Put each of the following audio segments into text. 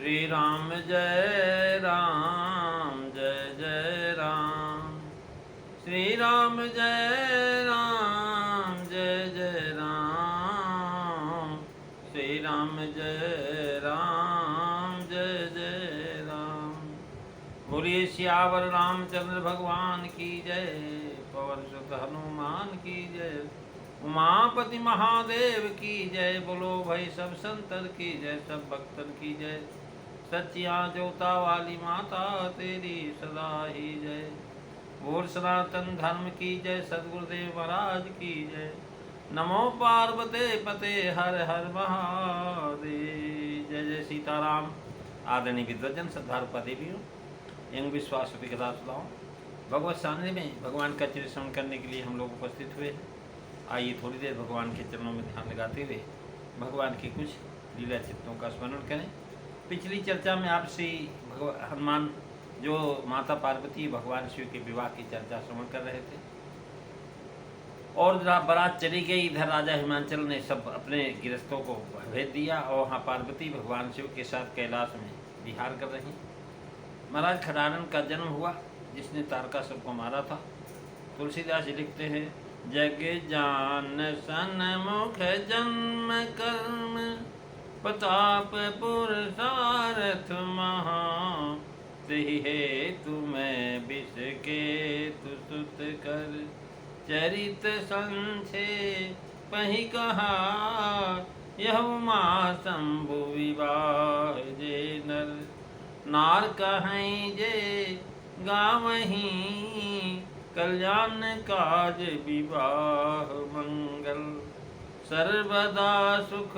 श्री राम जय राम जय जय राम। श्री राम जय राम जय जय राम। श्री राम जय राम जय जय राम। बोलिए सियावर रामचंद्र भगवान की जय। पवन सुत हनुमान की जय। उमापति महादेव की जय। बोलो भाई सब संतन की जय, सब भक्तन की जय। सच्चियाँ जोता वाली माता तेरी सदा ही जय। बोल सनातन धर्म की जय, सद्गुरुदेव महाराज की जय। नमो पार्वते पते हर हर महादेव। जय जय सीताराम। आदरणीय विद्वजन सद्भावपा देवियों एवं विश्वास कथा सुनाओ। भगवत सामने में भगवान का चरित्र श्रवण करने के लिए हम लोग उपस्थित हुए हैं। आइए थोड़ी देर भगवान के चरणों में ध्यान लगाते हुए भगवान के कुछ लीला चित्रों का स्मरण करें। पिछली चर्चा में आप श्री हनुमान जो माता पार्वती भगवान शिव के विवाह की चर्चा श्रवण कर रहे थे और बारात चली गई। इधर राजा हिमांचल ने सब अपने गृहस्थों को भेज दिया और वहाँ पार्वती भगवान शिव के साथ कैलाश में विहार कर रही। महाराज खडानन का जन्म हुआ जिसने तारकासुर को मारा था। तुलसीदास जी लिखते हैं, जग जान सन्मुख जन्म कर्म प्रताप पुरुषार्थ महा। तेहि हेतु मैं विष के तुसुत कर चरित संछे पही कहा। यह उमा शंभु विवाह जे नर नार कहीं जे गावहीं। कल्याण काज विवाह मंगल सर्वदा सुख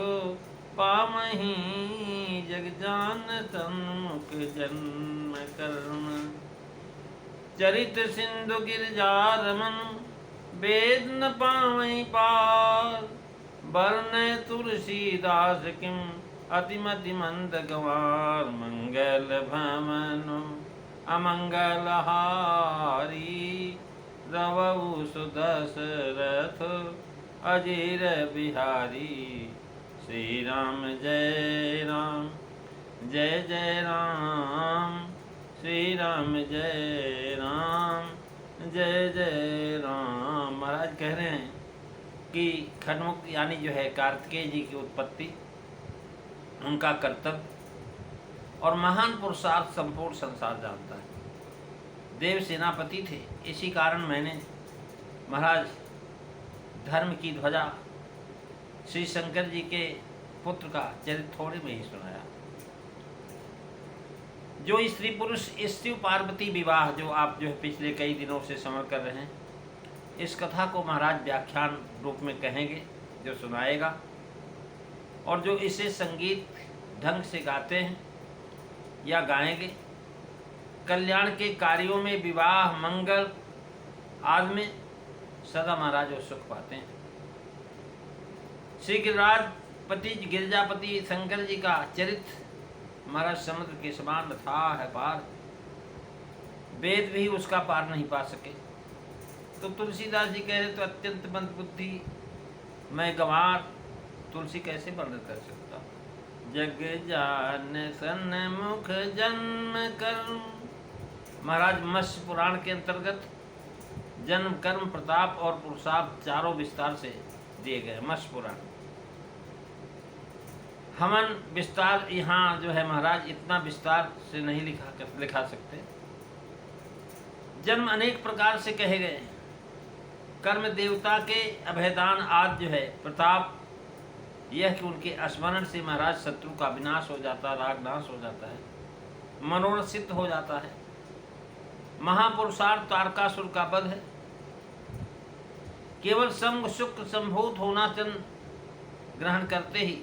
पामहीं। जग जान सन्मुख जन्म कर्म चरित सिंधु गिरजारमन। वेद न पावई पार वर्ण तुलसीदास किम। अतिमति मंद गवार मंगल भमनु अमंगल हारी। रवउ सुदशरथ अजीर बिहारी। श्री राम जय राम जय जय राम। श्री राम जय राम जय जय राम। महाराज कह रहे हैं कि खडमुख यानी जो है कार्तिकेय जी की उत्पत्ति, उनका कर्तव्य और महान पुरुषार्थ संपूर्ण संसार जानता है। देव सेनापति थे, इसी कारण मैंने महाराज धर्म की ध्वजा श्री शंकर जी के पुत्र का चरित्र थोड़े में ही सुनाया। जो स्त्री पुरुष शिव पार्वती विवाह जो आप जो है पिछले कई दिनों से श्रवण कर रहे हैं, इस कथा को महाराज व्याख्यान रूप में कहेंगे जो सुनाएगा। और जो इसे संगीत ढंग से गाते हैं या गाएंगे, कल्याण के कार्यों में विवाह मंगल आदि में सदा महाराज वो सुख पाते हैं। श्री गिरिराजपति गिरिजापति शंकर जी का चरित्र महाराज समुद्र के समान अथाह है पार। वेद भी उसका पार नहीं पा सके। तो तुलसीदास जी कह रहे तो अत्यंत मंद बुद्धि मैं गंवार तुलसी कैसे वर्णन कर सकता। जग जान सन्मुख जन्म कर्म। महाराज मत्स्य पुराण के अंतर्गत जन्म कर्म प्रताप और पुरुषार्थ चारों विस्तार से दिए गए। मत्स्य पुराण हमन विस्तार यहाँ जो है महाराज इतना विस्तार से नहीं लिखा सकते। जन्म अनेक प्रकार से कहे गए। कर्म देवता के अभयदान आदि जो है, प्रताप यह कि उनके स्मरण से महाराज शत्रु का विनाश हो जाता है, राग नाश हो जाता है, मनोरथ सिद्ध हो जाता है। महापुरुषार्थ तारकासुर का वध है। केवल संग सुख संभूत होना चंद ग्रहण करते ही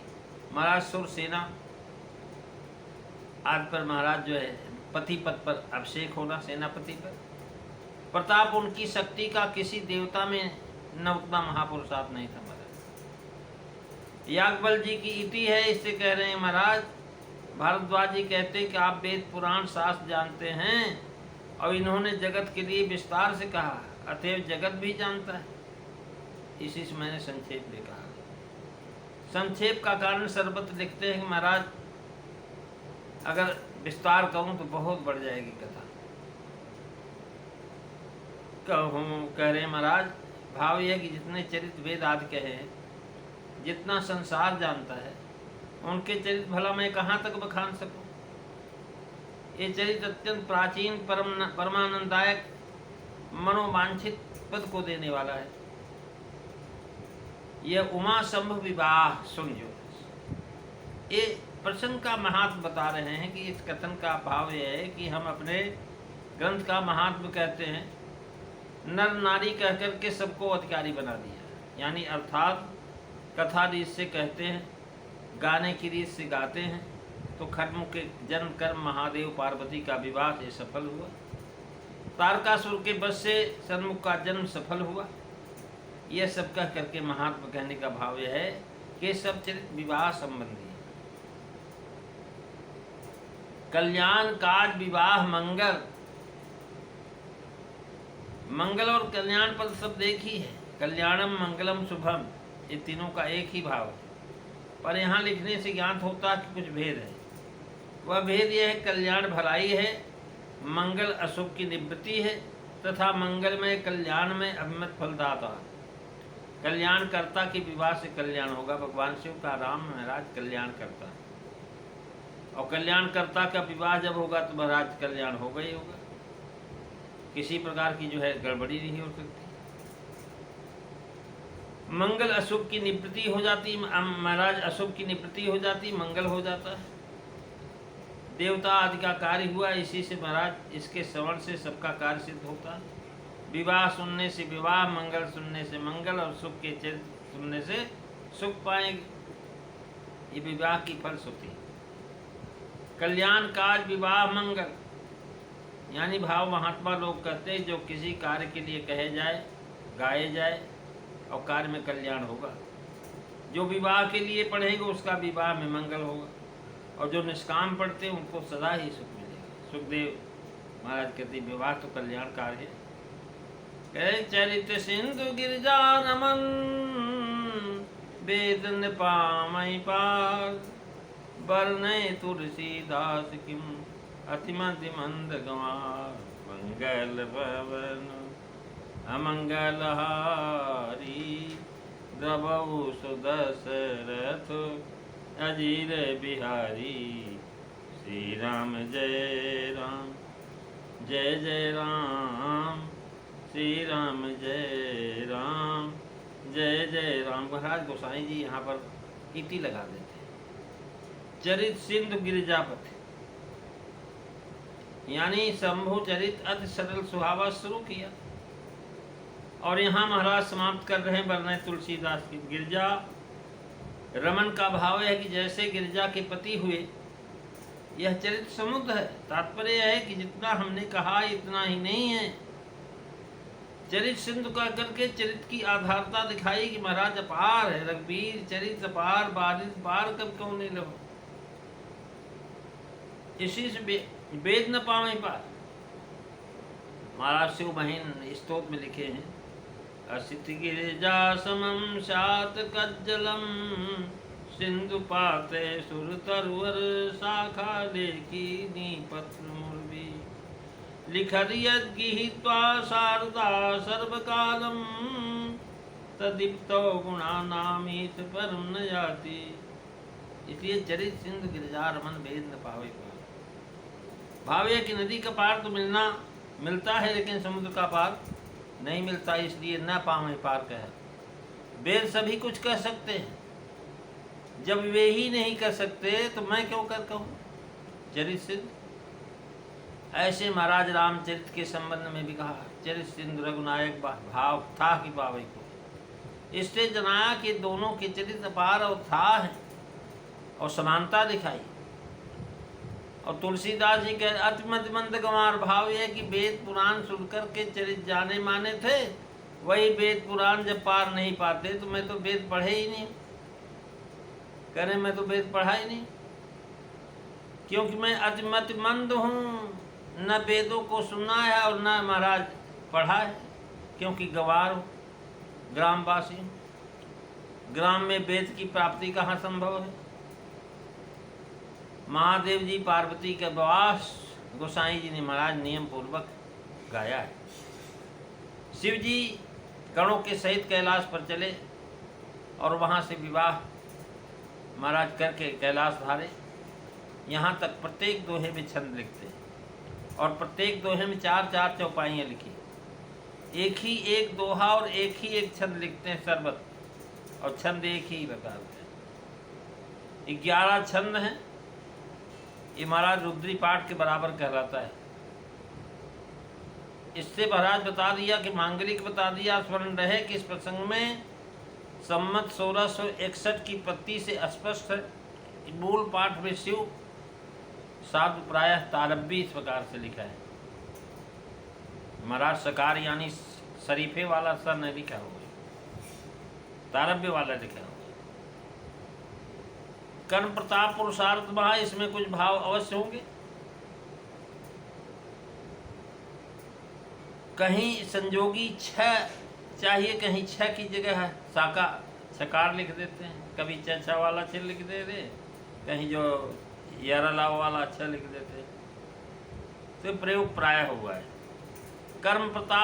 महाराज सुर सेना आदि पर महाराज जो है पति पद पर अभिषेक होना सेनापति पर। प्रताप उनकी शक्ति का किसी देवता में न उतना महापुरुषार्थ नहीं था महाराज। याज्ञवल्क्य जी की इति है, इससे कह रहे हैं महाराज भारद्वाज जी कहते हैं कि आप वेद पुराण शास्त्र जानते हैं और इन्होंने जगत के लिए विस्तार से कहा, अतएव जगत भी जानता है। इसी से मैंने संक्षेप में कहा। संक्षेप का कारण सर्वत्र लिखते हैं कि महाराज अगर विस्तार कहूँ तो बहुत बढ़ जाएगी कथा। कह रहे महाराज, भाव यह है कि जितने चरित्र वेद आदि के हैं, जितना संसार जानता है, उनके चरित्र भला मैं कहाँ तक बखान सकूं। ये चरित्र अत्यंत प्राचीन परमानंदायक मनोवांछित पद को देने वाला है। यह उमा संभव विवाह सुन जो, ये प्रसंग का महात्म बता रहे हैं कि इस कथन का भाव यह है कि हम अपने ग्रंथ का महात्म कहते हैं, नर नारी कह कर के सबको अधिकारी बना दिया, यानी अर्थात कथा रीत से कहते हैं, गाने की रीत से गाते हैं, तो खड्म के जन्म कर्म महादेव पार्वती का विवाह से सफल हुआ, तारकासुर के बस से सन्मुख का जन्म सफल हुआ। यह सब कह करके महात्मा कहने का भाव यह है कि सब चरित्र विवाह संबंधी है। कल्याण काज विवाह मंगल, मंगल और कल्याण पद शब्द एक ही है। कल्याणम मंगलम शुभम, ये तीनों का एक ही भाव है, पर यहाँ लिखने से ज्ञात होता है कि कुछ भेद है। वह भेद यह है, कल्याण भलाई है, मंगल अशुभ की निवृत्ति है, तथा मंगल में कल्याण में अभिमत फलदाता। कल्याणकर्ता के विवाह से कल्याण होगा। भगवान शिव का राम महाराज कल्याण करता है, और कल्याणकर्ता का विवाह जब होगा तो महाराज कल्याण होगा ही होगा, किसी प्रकार की जो है गड़बड़ी नहीं हो सकती। मंगल अशुभ की निवृत्ति हो जाती, महाराज अशुभ की निवृत्ति हो जाती, मंगल हो जाता है। देवता आदि का कार्य हुआ, इसी से महाराज इसके श्रवण से सबका कार्य सिद्ध होता है। विवाह सुनने से विवाह, मंगल सुनने से मंगल, और सुख के चरित्र सुनने से सुख पाएंगे। ये विवाह की फलश्रुति। कल्याण काज विवाह मंगल, यानी भाव महात्मा लोग कहते हैं जो किसी कार्य के लिए कहे जाए, गाए जाए, और कार्य में कल्याण होगा। जो विवाह के लिए पढ़ेगा उसका विवाह में मंगल होगा, और जो निष्काम पढ़ते हैं उनको सदा ही सुख मिलेगा। सुखदेव महाराज कहते विवाह तो कल्याण कार्य है। कहे चरित सिंधु गिरजा रमन, वेद पामई पार, बरने तुलसीदास किम अतिमति मंद गंवार। मंगल भवन अमंगल हारी, द्रवऊ सुदशरथ अजीर बिहारी। श्री राम जय राम, जय जय राम, श्री राम जय राम, जय जय राम। महाराज गोसाई जी यहाँ पर इति लगा देते हैं। चरित सिंधु गिरिजापति, यानी शंभु चरित अति सरल सुहावा शुरू किया, और यहाँ महाराज समाप्त कर रहे हैं वर्णय तुलसीदास की। गिरजा रमन का भाव है कि जैसे गिरजा के पति हुए, यह चरित्र समुद्र है। तात्पर्य है कि जितना हमने कहा इतना ही नहीं है। चरित सिंधु का करके चरित्र की आधारता दिखाई कि महाराज अपार है। रघुवीर चरित्र अपार, बारिश पार कब क्यों नहीं लो। इसी से वेद न पावे पार, महाराज शिव बहन स्तोत्र में लिखे हैं। असित गिरिजा समम सात कज्जलम, सिंधु पाते सुर तरवर शाखा लेकी नीपत्र मुर्वी। लिखरियत गीत्वा शारदा सर्वकालम, तदीप्तो गुणा नामीत परम न जाति। इसलिए चरित सिंधु गिरिजा रमन वेद न पावे पार। भाव है कि नदी का पार तो मिलता है, लेकिन समुद्र का पार नहीं मिलता, इसलिए न पावे पार कह। वेद सभी कुछ कह सकते हैं, जब वे ही नहीं कर सकते तो मैं क्यों कर कहूँ। चरित सिंधु ऐसे महाराज रामचरित के संबंध में भी कहा, चरित सिंधु रघुनायक भाव था कि पावे को। इससे जनाया कि दोनों के चरित्र पार और था है, और समानता दिखाई। और तुलसीदास जी के अतिमति मंद गंवार भाव यह कि वेद पुराण सुनकर के चरित्र जाने माने थे, वही वेद पुराण जब पार नहीं पाते तो मैं तो वेद पढ़े ही नहीं। करें मैं तो वेद पढ़ा ही नहीं, क्योंकि मैं अतिमति मंद हूँ। न वेदों को सुना है और न महाराज पढ़ा है, क्योंकि गंवार हूँ, ग्रामवासी हूँ। ग्राम में वेद की प्राप्ति कहाँ संभव है। महादेव जी पार्वती के विवाह गोसाई जी ने महाराज नियम पूर्वक गाया है। शिव जी गणों के सहित कैलाश पर चले और वहाँ से विवाह महाराज करके कैलाश धारे। यहाँ तक प्रत्येक दोहे में छंद लिखते हैं और प्रत्येक दोहे में 4-4 चौपाइयाँ लिखी। एक ही एक दोहा और एक ही एक छंद लिखते हैं सर्वत, और छंद एक ही बताते हैं। 11 छंद हैं। ये महाराज रुद्री पाठ के बराबर कहलाता है। इससे महाराज बता दिया कि मांगलिक बता दिया। स्मरण रहे कि इस प्रसंग में सम्मत 1661 की पत्ती से स्पष्ट है। मूल पाठ में शिव साधु प्रायः तारब्बी इस प्रकार से लिखा है। महाराज सकार यानी शरीफे वाला सा नहीं लिखा हुआ, तारब्य वाला लिखा हुआ। कर्ण प्रताप पुरुषार्थ महा, इसमें कुछ भाव अवश्य होंगे। कहीं संजोगी 6 चाहिए, कहीं 6 की जगह है साका सकार लिख देते हैं। कभी छा वाला छ लिख देते, कहीं जो यरलाव वाला अच्छा लिख देते। तो प्रयोग प्राय हुआ है। कर्म प्रताप